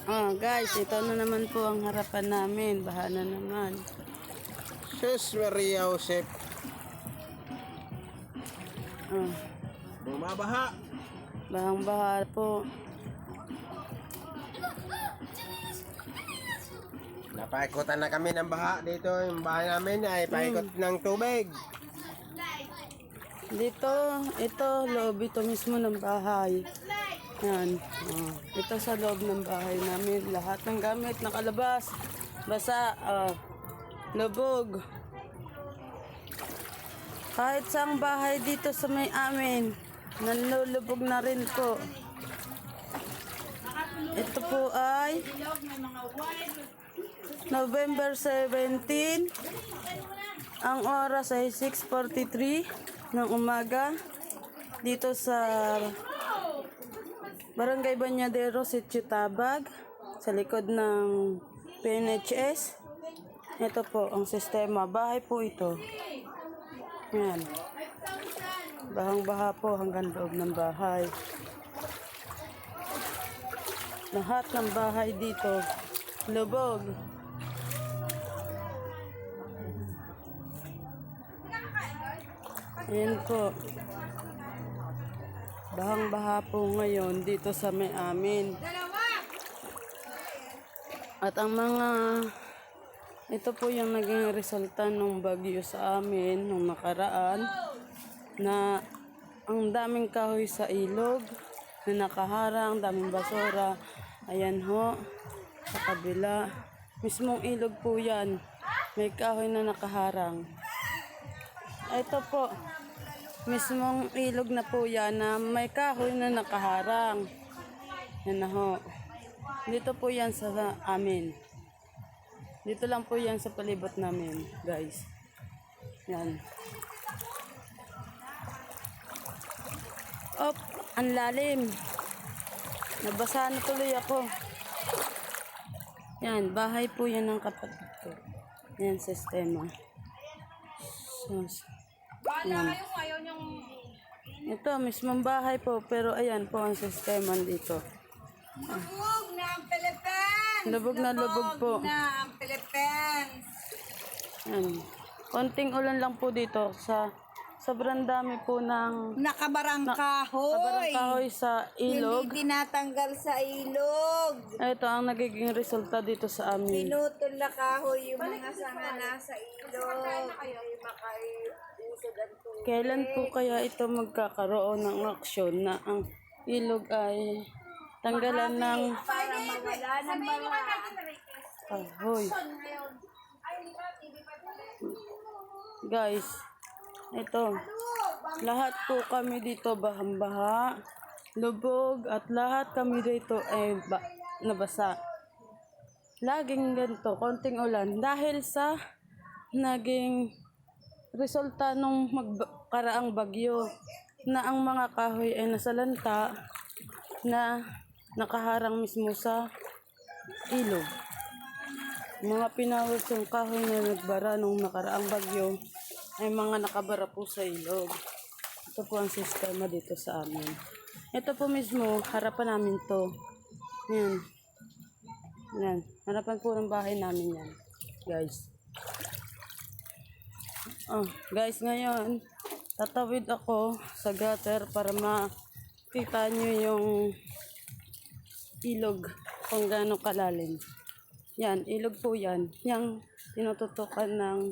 Oh, guys, ito na naman po ang harapan namin. Baha na naman. Sus Maria Josep. Oh, Bumabaha. bahang-baha po. Napaikutan na kami ng baha dito. Yung bahay namin ay paikot ng tubig. Dito, ito, loob ito mismo ng bahay. Yan. Oh, ito sa loob ng bahay namin. Lahat ng gamit nakalabas. Basa. Lubog. Kahit saang bahay dito sa may amin, nanlulubog na rin po. Ito po ay November 17. Ang oras ay 6:43 ng umaga dito sa Barangay Banyadero, Sitio Tabag, sa likod ng PNHS. Ito po ang sistema. Bahay po ito. Yan. Bahang-baha po hanggang loob ng bahay. Lahat ng bahay dito, lubog. Ayan po. Bahang-baha po ngayon dito sa may amin. At ang mga, ito po yung naging resulta ng bagyo sa amin nung nakaraan, na ang daming kahoy sa ilog na nakaharang, daming basura. Ayan ho, sa kabila. Mismong ilog po yan. May kahoy na nakaharang. Ito po, mismong ilog na po yan na may kahoy na nakaharang. Yan na ho. Dito po yan sa amin. Dito lang po yan sa palibot namin, guys. Yan. Op, ang lalim. Nabasa na tuloy ako. Yan, bahay po yan ng kapatid ko. Yan, sistema. Yan. Ito, mismong bahay po, pero ayan po ang sistema dito. Lubog na ang Philippines! Lubog na lubog po. Lubog na ang Philippines! Yan. Konting ulan lang po dito sa sobrang dami po ng Nakabarang kahoy! kabarang kahoy sa ilog. Hindi tinatanggal sa ilog. Ito ang nagiging resulta dito sa amin. Pinutol na kahoy yung mga sanga nasa ilog. Hindi makaiusod ang tubig. Kailan po kaya ito magkakaroon ng aksyon na ang ilog ay tanggalan ng Para mawala ng mga kahoy? Guys, ito. Lahat po kami dito bahang-baha, lubog, at lahat kami dito ay nabasa. Laging ganito, konting ulan. Dahil sa naging resulta nung magkaraang bagyo na ang mga kahoy ay nasalanta na nakaharang mismo sa ilog. Mga pinawis yung kahoy na nagbara nung nakaraang bagyo ay mga nakabara po sa ilog. Ito po ang sistema dito sa amin. Ito po mismo, harapan namin to. Yan. Yan. Harapan po ng bahay namin yan. Guys. Oh, guys, ngayon, tatawid ako sa gutter para makita nyo yung ilog kung gaano kalalim. Yan, ilog po yan. Yang tinututukan ng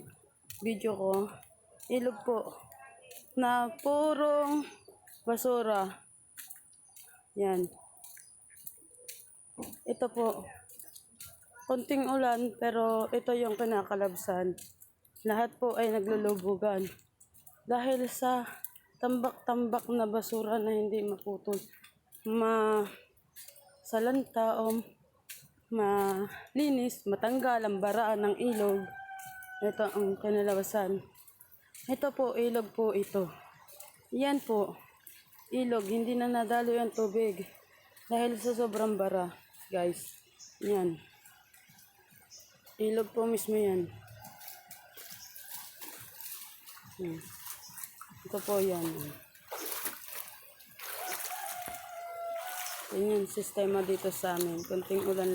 video ko. Ilog po na purong basura. Yan. Ito po. Konting ulan pero ito yung kinakalabsan. Lahat po ay naglulubugan. Dahil sa tambak-tambak na basura na hindi maputol. Salanta o malinis, matanggal ang baraan ng ilog. Ito ang kinalabasan. Ito po, ilog po ito. Yan po, ilog, hindi na nadalo yung tubig. Dahil sa sobrang bara, guys. Yan. Ilog po mismo yan. Ito po yan. Yan yung sistema dito sa amin. Kunting ulan